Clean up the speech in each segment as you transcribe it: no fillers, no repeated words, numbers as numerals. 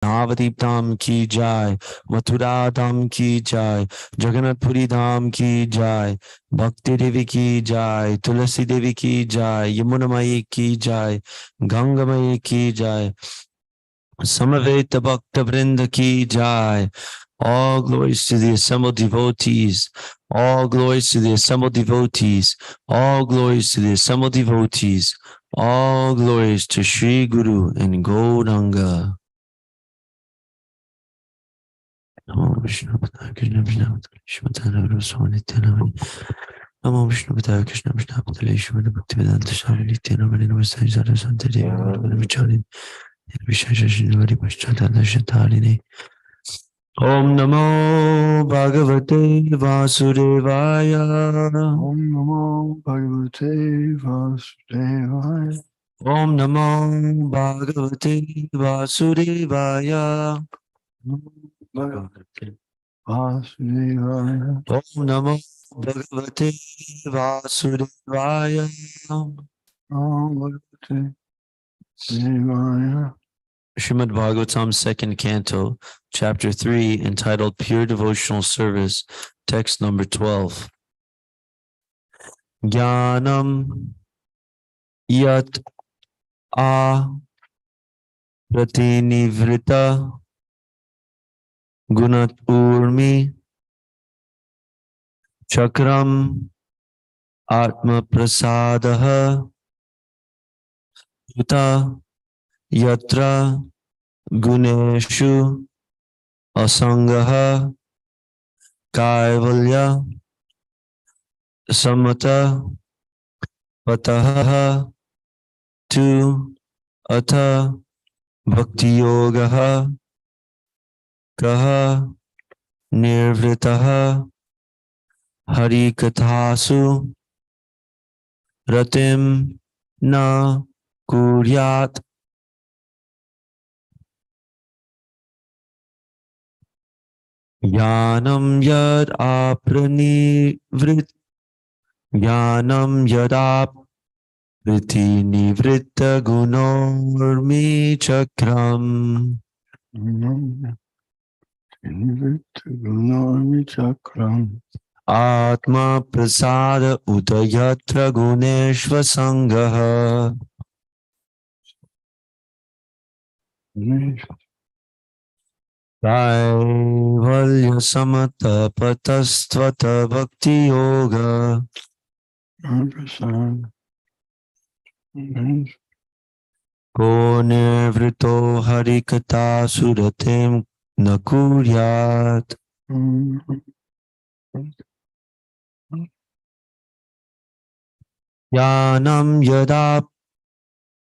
Navadip Dham ki jai, Mathura Dham ki jai, Jagannath Puri Dham ki jai, Bhakti Devi ki jai, Tulasi Devi ki jai, Yamuna Mai ki jai, Ganga Mai ki jai, Samaveta Bhakta Vrinda ki jai. All glories to the assembled devotees. All glories to the assembled devotees. All glories to the assembled devotees. All glories to Sri Guru and Gauranga. Namo Vishnu Padaya Krishna Vishnu Padaya Namo Vishnu Padaya Krishna Vishnu Padaya Shivana Bhaktivedanta Swami Nityanamani Namaste Saraswati Devi Namaste Vicharini Vishashashinavari Paschatana Shatarine. Om Namo Bhagavate Vasudevaya. Om Namo Bhagavate Vasudevaya. Om Namo Bhagavate Vasudevaya. Bhagavate Vasudevaya. Om Namo Bhagavate Vasudevaya. Om Bhagavate Vasudevaya. Srimad Bhagavatam, second canto, chapter 3, entitled Pure Devotional Service, text number 12. Jnanam yat a pratinivrita gunat urmi chakram atma prasadaha uta yatra guneshu asangaha kaivalya samata pataha tu ata bhakti yogaha kaha nirvritaha harikathasu ratim na kuryat. Jnanam yad apranivrit Jnanam yad apratinivrita gunormi chakram Gunami Chakram. Atma prasada udayatra guneshva sangaha. Kaivalya samata patastvata bhakti yoga. Ko nirvrito harikata suratim nakuryat. Jnanam yada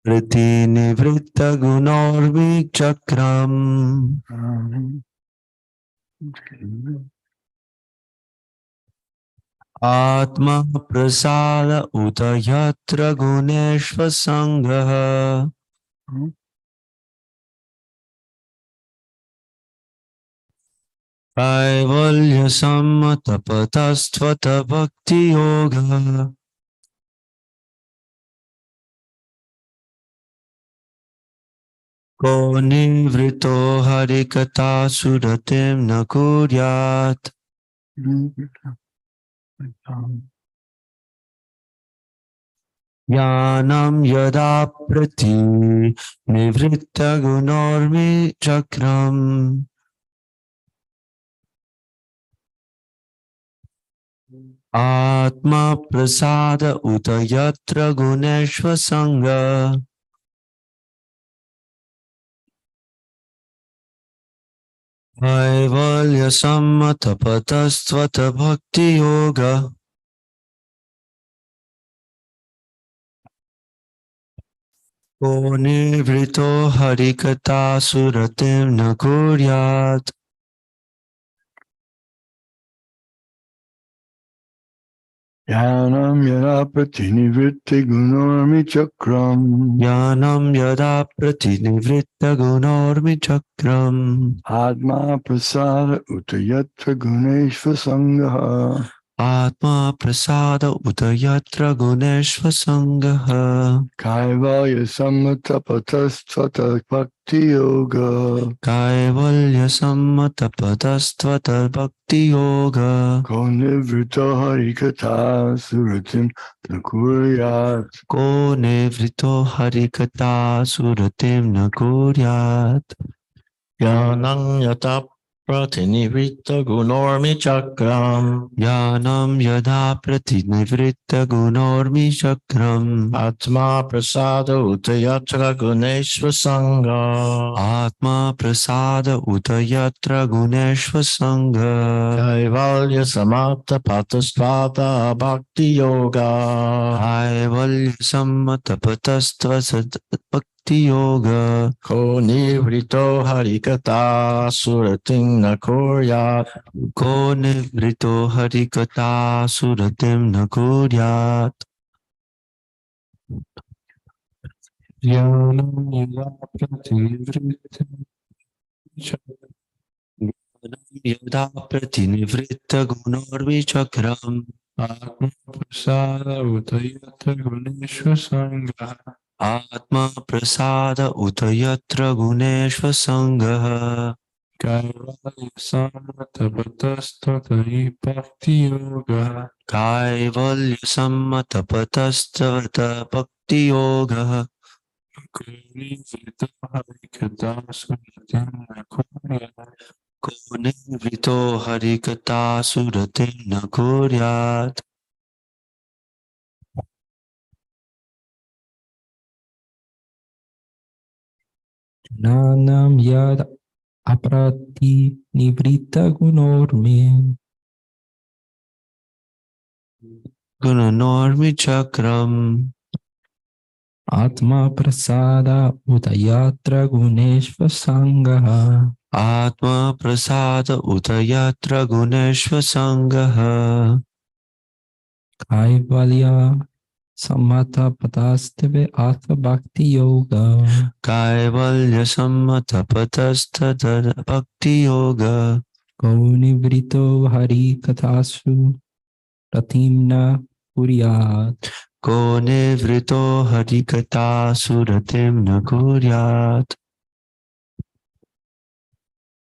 pratinivrita gunormi chakram. Atma prasada udayatra guneshva sangaha. Kaivalya sammata patastvata bhakti yoga. Ko nivrito harikata suratim nakuryat. Jnanam yada prati nivritta gunormi chakram. Atma prasada utayatra guneshva sangha. Kaivalya sammata patastvata bhakti yoga. Ko nivrito harikata suratim nakuryat. Jnanam yada pratinivriti gunormi chakram. Jnanam yada pratinivrita gunormi chakram. Atma prasada utayatra guneshva sangaha. Atma prasada utayatra guneshva sangaha. Kaivalya samatapatastvata bhakti yoga. Kaivalya sammatapadatvata bhakti yoga. Ko nivrita harikata suratim nakuriyat. Ko nevrito harikata suratim nakuryat. Yanam yata pratinivritta gunormi chakram. Yanam yada pratinivritta gunormi chakram. Atma prasada utayatra guneshva sangha. Atma prasada utayatra guneshva sangha. Kaivalya samata patasvata bhakti yoga. Kaivalya sammatapatastva bhakti yoga. Ko nivrito harikata suratim nakuryat. Ko nivrito harikata suratim nakuryat. Yanam yada pratinivritta Yada pratinivritta gunorvi chakram. Atma prasada utayatra guneshva sangha. Atma prasada utayatra guneshva sangha. Kaivalya samatapatastvata bhakti yoga. Kaivalya sammatapatastavata bhakti yoga. Nivrita harikata suratim nakuryat. Ko nivrito harikata suratim nakuryat. Nanam yad aprati nivrita gunormi. Gunanormi chakram. Atma prasada utayatra guneshva sangha. Atma prasada utayatra guneshva sangha. Kaivalya samata padastave atha bhakti yoga. Kaivalya sammatapatastata bhakti yoga. Kaunivrito hari kathasu pratimna kuryat. Ko nivrito harikata suratim nakuryat.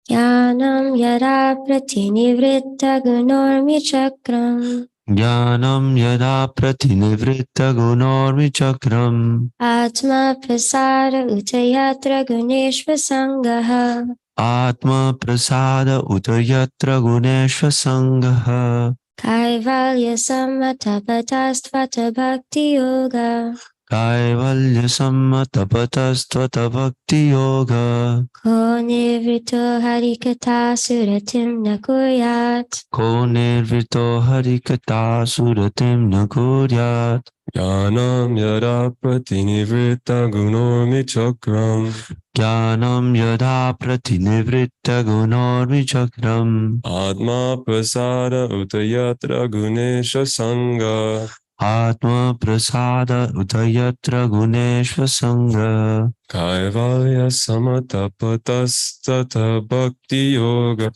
Jnanam yada pratinivritta gunormi chakram. Jnanam yada pratinivritta gunormi chakram. Atma prasada utayatra guneshva sangaha. Atma prasada utayatra guneshva sangha. Kaivalya samatapatastvata bhakti yoga. Kaivalya sammatapatatvata bhakti yoga. Ko nivrito harikata suratim nakuryat. Ko nirvrito harikata suratim nakuryat. Jnanam yada pratinivritta gunormi chakram. Jnanam yada pratinivritta gunormi chakram. Atma prasada utayatra gunesha sangha. Atma prasada utayatra guneshva sangha. Kaivalya samatapatastata bhakti yoga.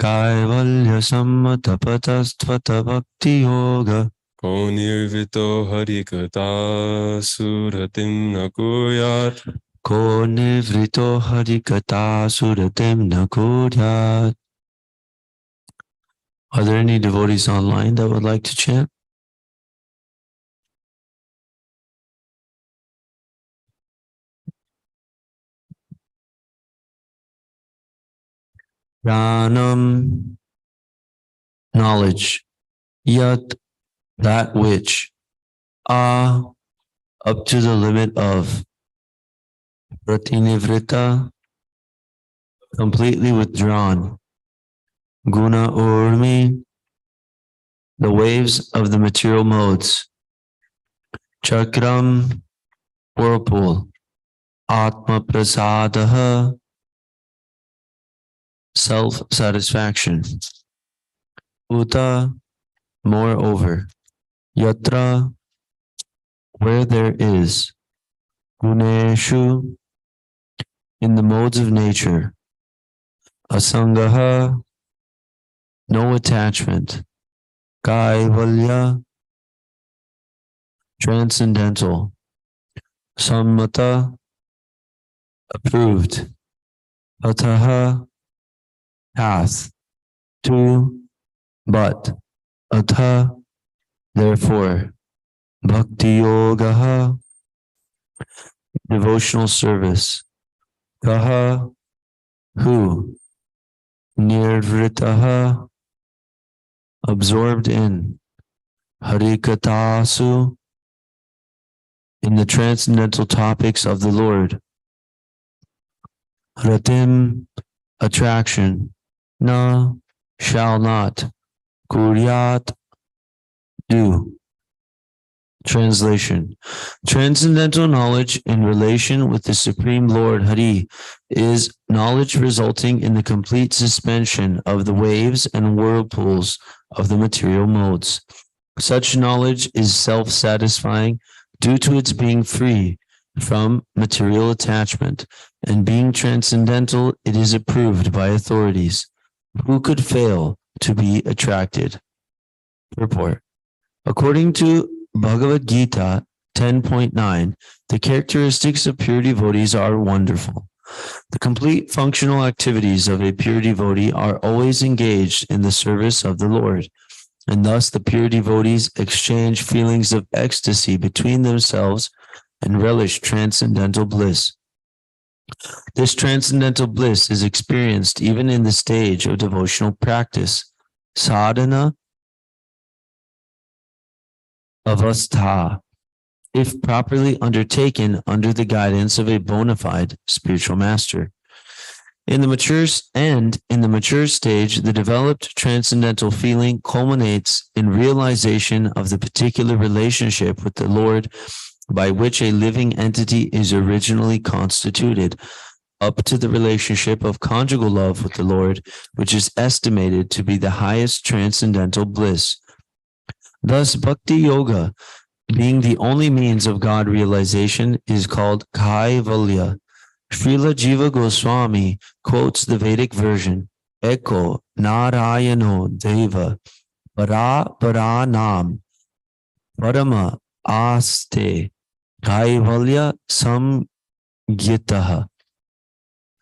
Kaivalya sammatapatatvata bhakti yoga. Ko nirvito harikata suratim nakuryat. Ko nivrito harikata suratim nakuryat. Are there any devotees online that would like to chant? Jnanam, knowledge. Yat, that which. Up to the limit of. Pratinivrita, completely withdrawn. Guna urmi, the waves of the material modes. Chakram, whirlpool. Atma prasadaha, self-satisfaction. Uta, moreover. Yatra, where there is. Guneshu, in the modes of nature. Asangaha, no attachment. Kaivalya, transcendental. Sammata, approved. Ataha, path. To, but. Atha, therefore. Bhakti yogaha, devotional service. Kaha, who. Nirvritaha, absorbed in. Harikatasu, in the transcendental topics of the Lord. Ratim, attraction. Na, shall not. Kuryat, do. Translation. Transcendental knowledge in relation with the Supreme Lord Hari is knowledge resulting in the complete suspension of the waves and whirlpools of the material modes. Such knowledge is self-satisfying due to its being free from material attachment, and being transcendental, it is approved by authorities. Who could fail to be attracted? Purport. According to Bhagavad Gita 10.9, the characteristics of pure devotees are wonderful. The complete functional activities of a pure devotee are always engaged in the service of the Lord, and thus the pure devotees exchange feelings of ecstasy between themselves and relish transcendental bliss. This transcendental bliss is experienced even in the stage of devotional practice, sadhana avastha, if properly undertaken under the guidance of a bona fide spiritual master. In the mature stage, the developed transcendental feeling culminates in realization of the particular relationship with the Lord by which a living entity is originally constituted, up to the relationship of conjugal love with the Lord, which is estimated to be the highest transcendental bliss. Thus, Bhakti Yoga, being the only means of God realization, is called Kaivalya. Srila Jiva Goswami quotes the Vedic version, Eko Narayano Deva Para Paranam Parama Aste Kaivalya Samgitaha.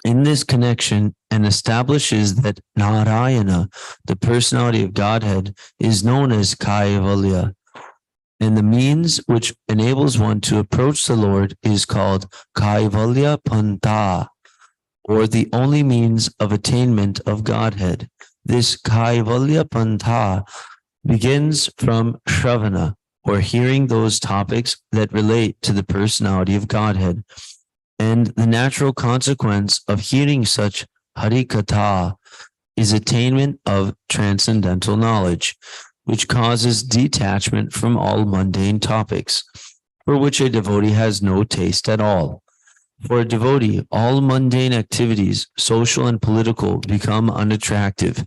In this connection, and establishes that Narayana, the personality of Godhead, is known as Kaivalya, and the means which enables one to approach the Lord is called Kaivalya Pantha, or the only means of attainment of Godhead. This Kaivalya Pantha begins from Shravana, or hearing those topics that relate to the personality of Godhead, and the natural consequence of hearing such Harikatha is attainment of transcendental knowledge, which causes detachment from all mundane topics, for which a devotee has no taste at all. For a devotee, all mundane activities, social and political, become unattractive,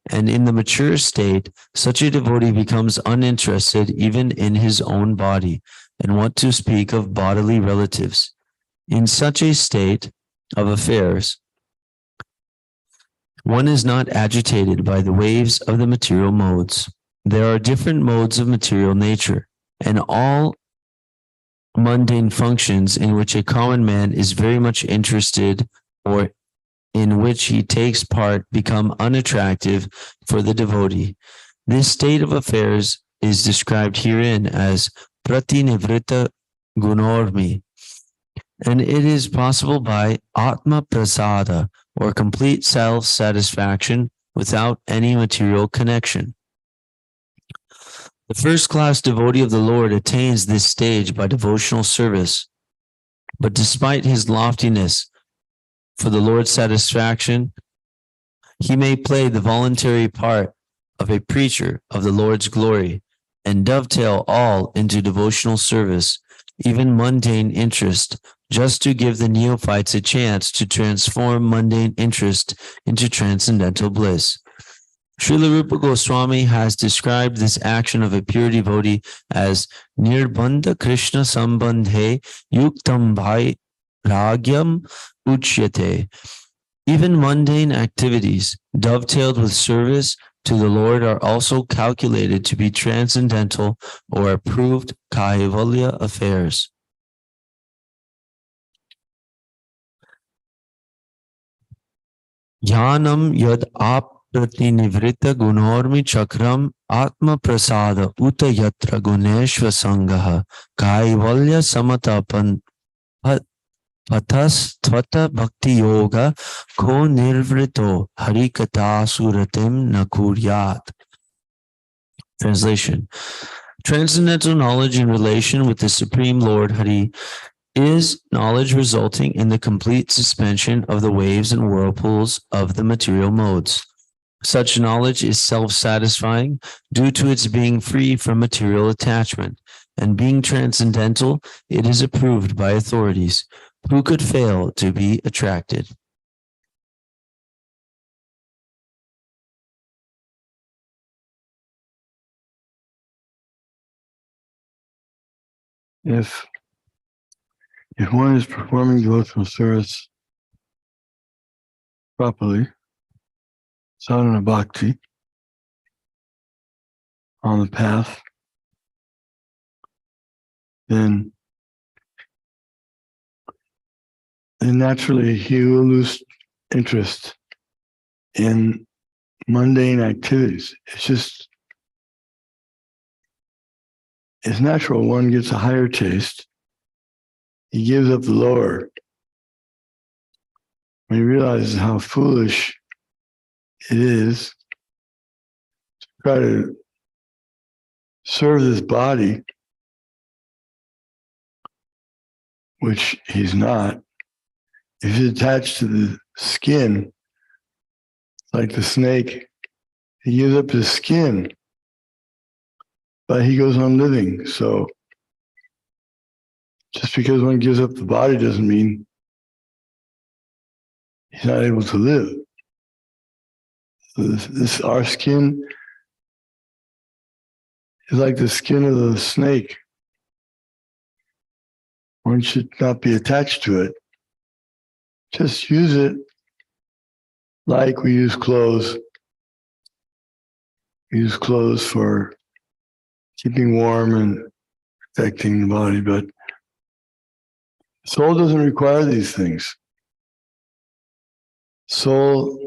and in the mature state, such a devotee becomes uninterested even in his own body, and what to speak of bodily relatives. In such a state of affairs, one is not agitated by the waves of the material modes. There are different modes of material nature, and all mundane functions in which a common man is very much interested or in which he takes part become unattractive for the devotee. This state of affairs is described herein as pratinivrita gunormi, and it is possible by atma prasada, or complete self-satisfaction without any material connection. The first-class devotee of the Lord attains this stage by devotional service, but despite his loftiness for the Lord's satisfaction, he may play the voluntary part of a preacher of the Lord's glory and dovetail all into devotional service, even mundane interest, just to give the neophytes a chance to transform mundane interest into transcendental bliss. Srila Rupa Goswami has described this action of a pure devotee as Nirbandha Krishna Sambandhe Yuktam Bhai Ragyam Uchyate. Even mundane activities, dovetailed with service, to the Lord are also calculated to be transcendental or approved Kaivalya affairs. Jnanam yad apratinivrita gunormi chakram atma prasada uta yatra guneshva sangaha kaivalya samatapan patas tvata bhakti yoga ko nirvrito harikata suratim nakuryat. Translation. Transcendental knowledge in relation with the Supreme Lord Hari is knowledge resulting in the complete suspension of the waves and whirlpools of the material modes. Such knowledge is self-satisfying due to its being free from material attachment, and being transcendental, it is approved by authorities. Who could fail to be attracted? If one is performing devotional service properly, sadhana bhakti, on the path, then naturally he will lose interest in mundane activities. It's natural. One gets a higher taste. He gives up the lower. When he realizes how foolish it is to try to serve this body, which he's not. If he's attached to the skin, like the snake, he gives up his skin, but he goes on living. So just because one gives up the body doesn't mean he's not able to live. So our skin is like the skin of the snake. One should not be attached to it. Just use it like we use clothes. We use clothes for keeping warm and protecting the body, but soul doesn't require these things. Soul,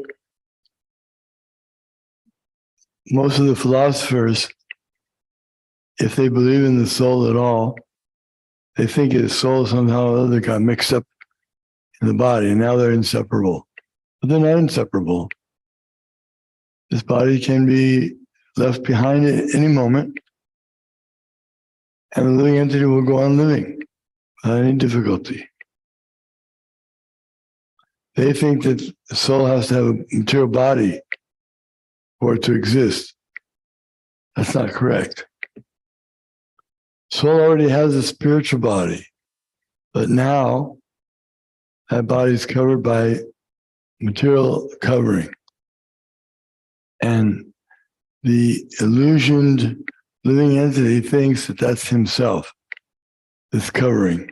most of the philosophers, if they believe in the soul at all, they think the soul somehow or other got mixed up in the body, and now they're inseparable. But they're not inseparable. This body can be left behind at any moment, and the living entity will go on living without any difficulty. They think that the soul has to have a material body for it to exist. That's not correct. Soul already has a spiritual body, but now that body is covered by material covering. And the illusioned living entity thinks that that's himself, this covering.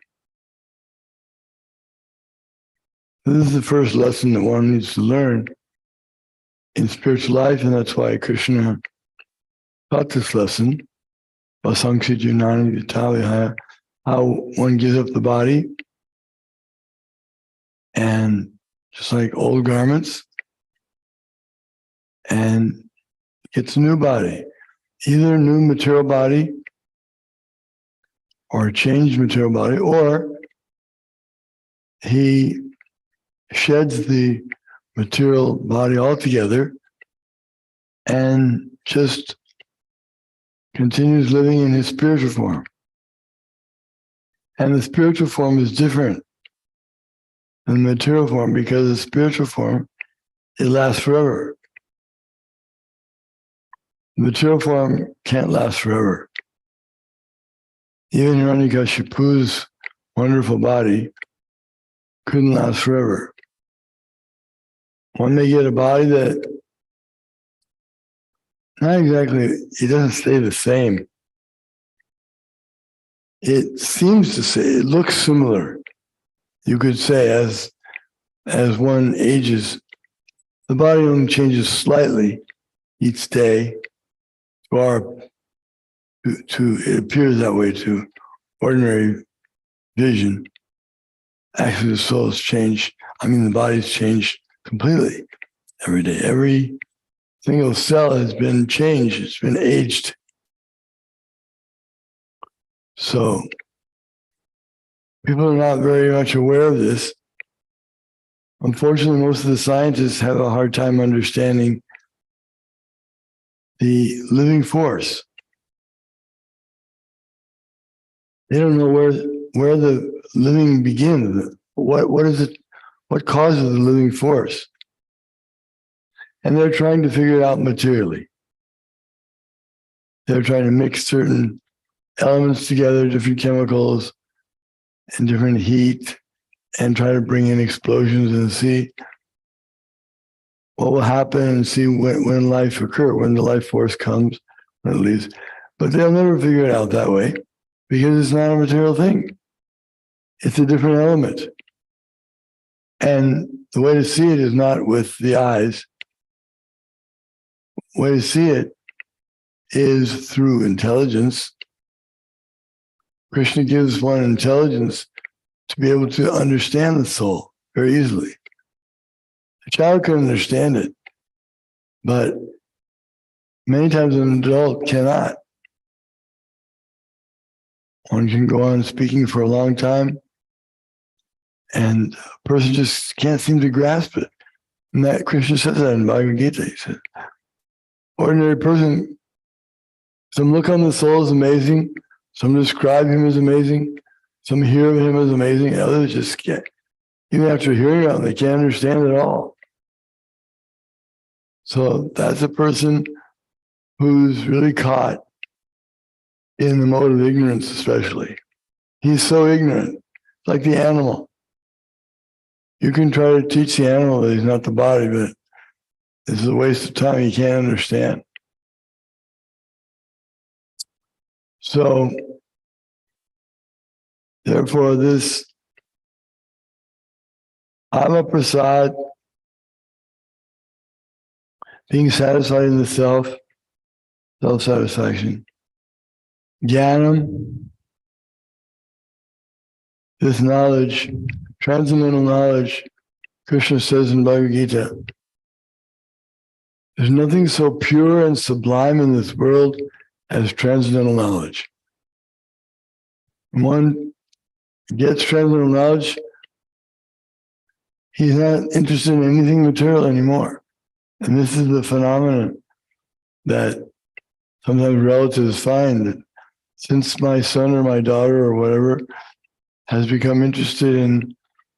This is the first lesson that one needs to learn in spiritual life, and that's why Krishna taught this lesson, Vasangsi Junani Vitalihaya, how one gives up the body, and just like old garments, and gets a new body, either a new material body or a changed material body, or he sheds the material body altogether and just continues living in his spiritual form. And the spiritual form is different than the material form, because the spiritual form, it lasts forever. The material form can't last forever. Even Hiranyakashipu's wonderful body couldn't last forever. One may get a body that not exactly, it doesn't stay the same. It seems to say, it looks similar. You could say as one ages, the body only changes slightly, each day. It appears that way to ordinary vision. Actually, the soul has changed. The body's changed completely every day. Every single cell has been changed. It's been aged. So people are not very much aware of this. Unfortunately, most of the scientists have a hard time understanding the living force. They don't know where the living begins. What is it? What causes the living force? And they're trying to figure it out materially. They're trying to mix certain elements together, different chemicals and different heat, and try to bring in explosions and see what will happen and see when life occurs, when the life force comes, when it leaves. But they'll never figure it out that way because it's not a material thing. It's a different element. And the way to see it is not with the eyes. The way to see it is through intelligence. Krishna gives one intelligence to be able to understand the soul very easily. A child can understand it, but many times an adult cannot. One can go on speaking for a long time, and a person just can't seem to grasp it. And that Krishna says that in Bhagavad Gita. He said, ordinary person, some look on the soul as amazing, some describe him as amazing, some hear of him as amazing, and others just can't. Even after hearing about him, they can't understand it all. So that's a person who's really caught in the mode of ignorance, especially. He's so ignorant, like the animal. You can try to teach the animal that he's not the body, but this is a waste of time. He can't understand. So, therefore, this Atma Prasad, being satisfied in the self-satisfaction. Jnanam, this knowledge, transcendental knowledge, Krishna says in Bhagavad Gita, there's nothing so pure and sublime in this world as transcendental knowledge. When one gets transcendental knowledge, he's not interested in anything material anymore. And this is the phenomenon that sometimes relatives find, that since my son or my daughter or whatever has become interested in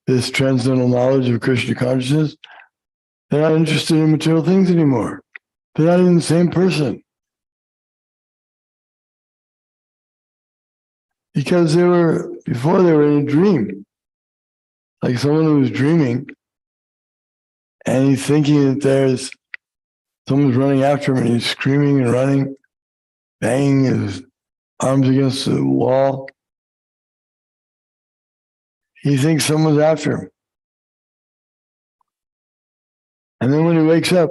this transcendental knowledge of Krishna consciousness, they're not interested in material things anymore. They're not even the same person. Because before they were in a dream. Like someone who was dreaming, and he's thinking that someone's running after him, and he's screaming and running, banging his arms against the wall. He thinks someone's after him. And then when he wakes up,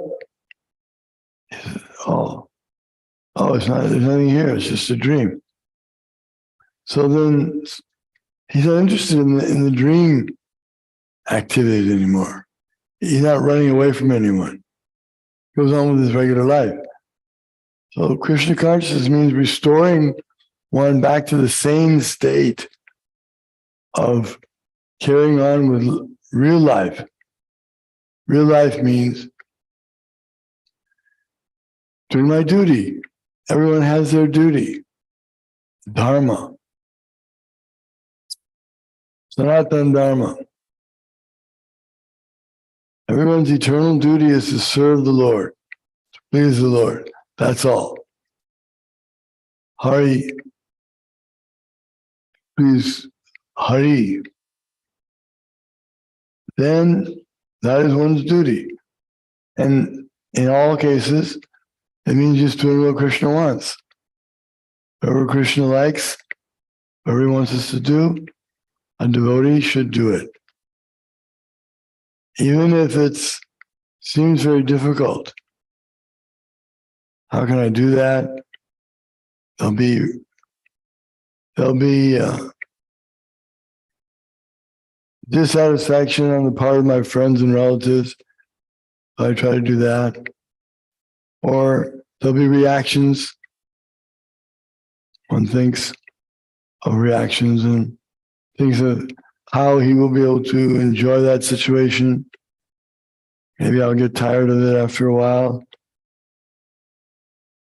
he says, oh, there's nothing here, it's just a dream. So then he's not interested in the dream activities anymore. He's not running away from anyone. He goes on with his regular life. So Krishna consciousness means restoring one back to the sane state of carrying on with real life. Real life means doing my duty. Everyone has their duty. Dharma. Sanatana Dharma. Everyone's eternal duty is to serve the Lord, to please the Lord. That's all. Hari, please, Hari. Then that is one's duty. And in all cases, it means just doing what Krishna wants. Whatever Krishna likes, whatever he wants us to do, a devotee should do it. Even if it seems very difficult. How can I do that? There'll be dissatisfaction on the part of my friends and relatives. I try to do that. Or there'll be reactions. One thinks of reactions and thinks of how he will be able to enjoy that situation. Maybe I'll get tired of it after a while.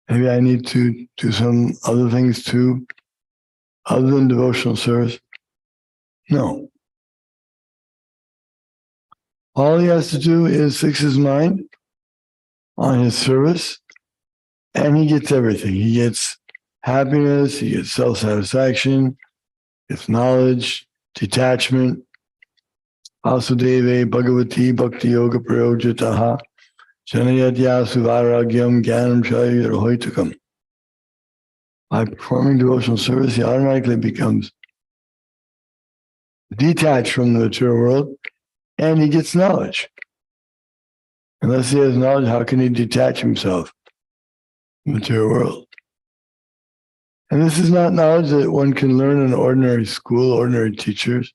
Maybe I need to do some other things too, other than devotional service. No. All he has to do is fix his mind on his service, and he gets everything. He gets happiness, he gets self-satisfaction, gets knowledge, detachment. Vasudeve Bhagavati Bhakti Yoga Prayojitaha Janayatya Suvaragyam Gyanam Chaya Hoitakam. By performing devotional service, he automatically becomes detached from the material world, and he gets knowledge. Unless he has knowledge, how can he detach himself from the material world? And this is not knowledge that one can learn in ordinary school, ordinary teachers.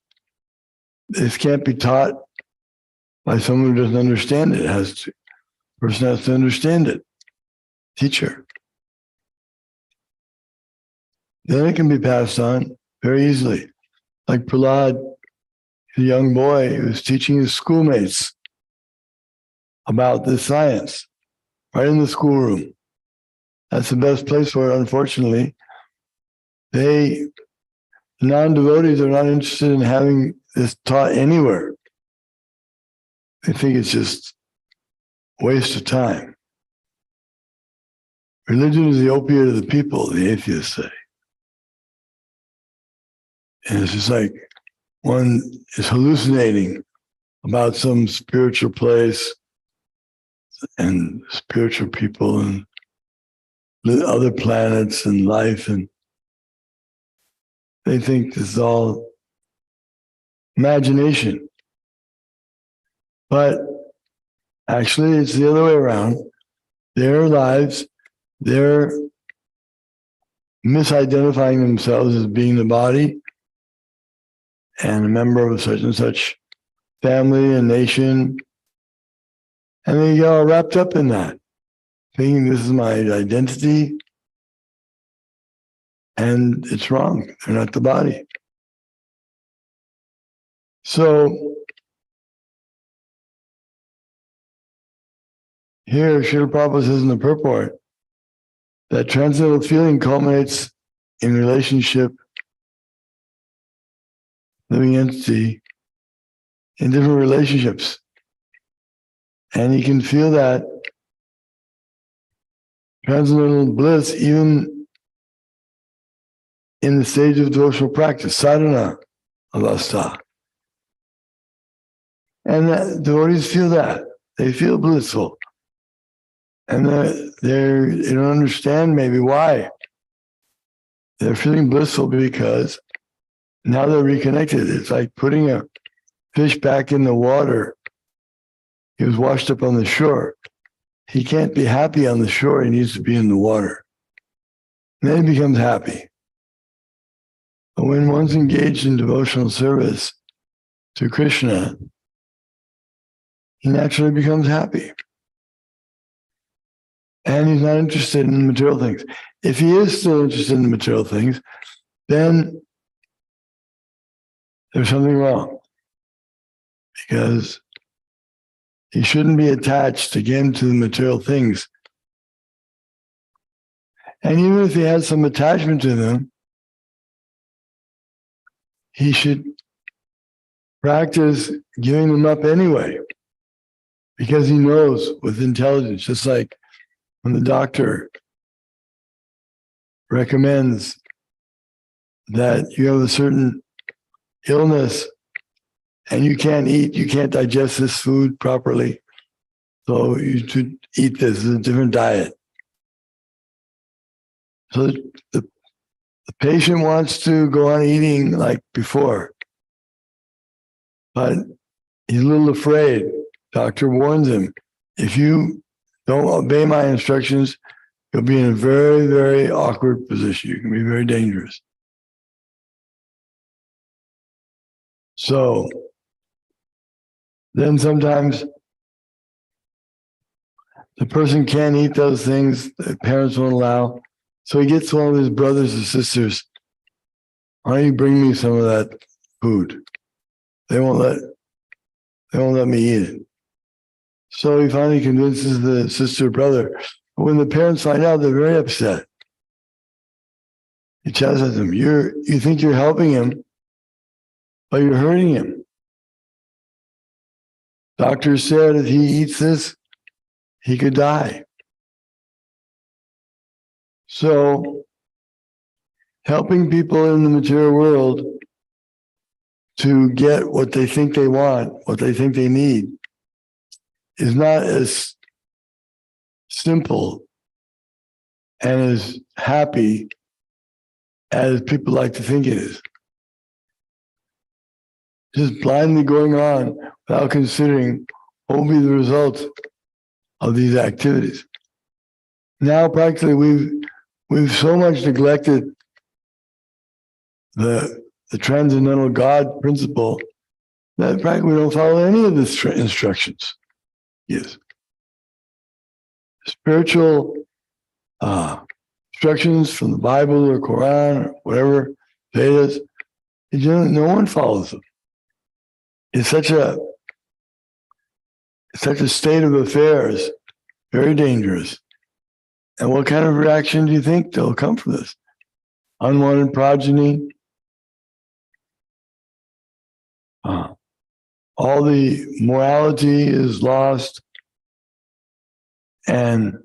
This can't be taught by someone who doesn't understand it. Person has to understand it. Teacher. Then it can be passed on very easily. Like Prahlad, a young boy who was teaching his schoolmates about this science, right in the schoolroom. That's the best place for it, unfortunately. The non-devotees are not interested in having this taught anywhere. They think it's just a waste of time. Religion is the opiate of the people, the atheists say. And it's just like one is hallucinating about some spiritual place and spiritual people and other planets and life, and they think this is all imagination. But actually, it's the other way around. Their lives, they're misidentifying themselves as being the body and a member of such and such family and nation. And they get all wrapped up in that, thinking this is my identity. And it's wrong. They're not the body. So here, Srila Prabhupada says in the purport that transcendental feeling culminates in relationship, living entity, in different relationships. And you can feel that transcendental bliss even in the stage of devotional practice, sadhana avastha. And devotees feel that. They feel blissful. And they don't understand maybe why. They're feeling blissful because now they're reconnected. It's like putting a fish back in the water. He was washed up on the shore. He can't be happy on the shore. He needs to be in the water. And then he becomes happy. But when one's engaged in devotional service to Krishna, he naturally becomes happy. And he's not interested in material things. If he is still interested in material things, then there's something wrong. Because he shouldn't be attached again to the material things. And even if he has some attachment to them, he should practice giving them up anyway. Because he knows with intelligence, just like when the doctor recommends that you have a certain illness and you can't eat, you can't digest this food properly, so you should eat this. It's a different diet. So the patient wants to go on eating like before, but he's a little afraid. Doctor warns him, if you don't obey my instructions, you'll be in a very, very awkward position. You can be very dangerous. So then sometimes the person can't eat those things that parents won't allow. So he gets one of his brothers or sisters, why don't you bring me some of that food? They won't let me eat it. So he finally convinces the sister or brother. When the parents find out, they're very upset. He chastises them. You think you're helping him, but you're hurting him. Doctor said if he eats this, he could die. So helping people in the material world to get what they think they want, what they think they need, is not as simple and as happy as people like to think it is. Just blindly going on without considering what will be the result of these activities. Now, practically, we've so much neglected the transcendental God principle that practically we don't follow any of the instructions. Yes. Spiritual instructions from the Bible or Quran or whatever, Vedas, no one follows them. It's such a state of affairs, very dangerous. And what kind of reaction do you think will come from this? Unwanted progeny, all the morality is lost, and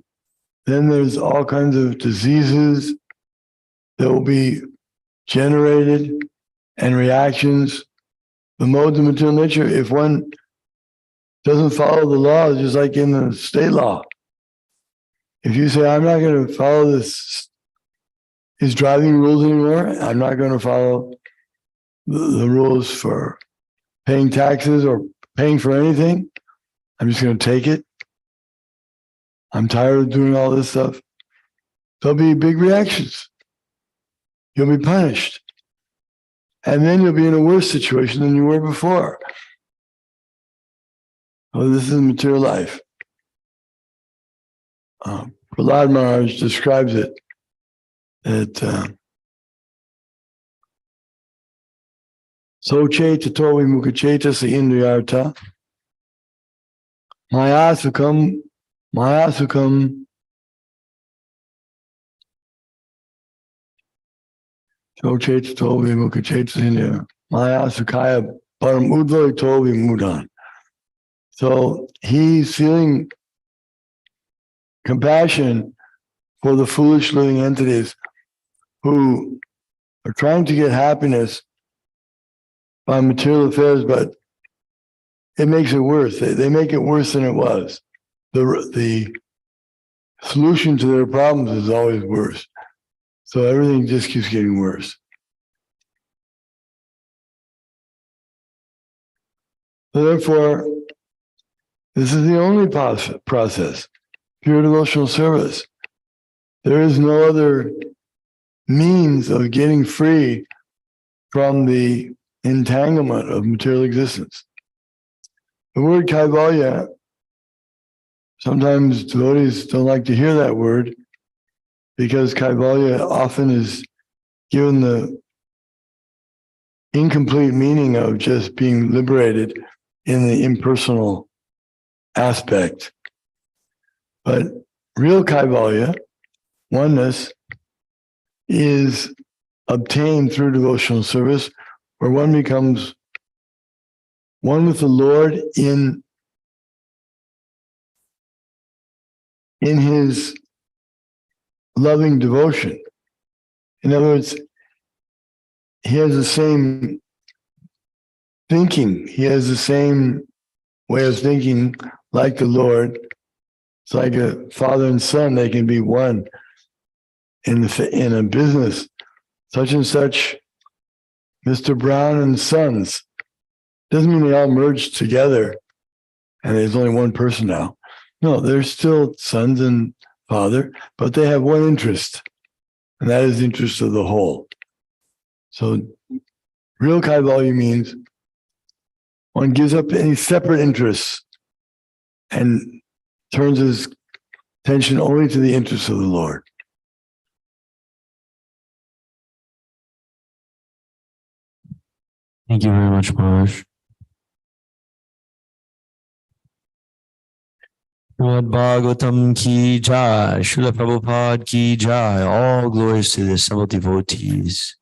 then there's all kinds of diseases that will be generated and reactions. The modes of material nature, if one doesn't follow the law, just like in the state law. If you say, I'm not going to follow these driving rules anymore, I'm not going to follow the rules for paying taxes or paying for anything, I'm just going to take it. I'm tired of doing all this stuff. There'll be big reactions. You'll be punished. And then you'll be in a worse situation than you were before. Well, this is material life. Prahlad Maharaj describes it that Soche tato vimukacheta sa indriyartha maya sukam Soche tato vimukacheta sa indriyartha maya sukaya param udvai to vimudan. So he's feeling compassion for the foolish living entities who are trying to get happiness by material affairs, but it makes it worse. They make it worse than it was. The solution to their problems is always worse. So everything just keeps getting worse. So therefore, this is the only process, pure devotional service. There is no other means of getting free from the entanglement of material existence. The word kaivalya, sometimes devotees don't like to hear that word because kaivalya often is given the incomplete meaning of just being liberated in the impersonal aspect. But real kaivalya, oneness, is obtained through devotional service, where one becomes one with the Lord in his loving devotion. In other words, he has the same thinking. He has the same way of thinking like the Lord. It's like a father and son. They can be one in a business, such and such, Mr. Brown and Sons. Doesn't mean they all merged together and there's only one person now. No, they're still sons and father, but they have one interest, and that is the interest of the whole. So real Kaivalya means one gives up any separate interests and turns his attention only to the interests of the Lord. Thank you very much, Maharaj. Srimad Bhagavatam ki jai, Srila Prabhupada ki jai. All glories to the assembled devotees.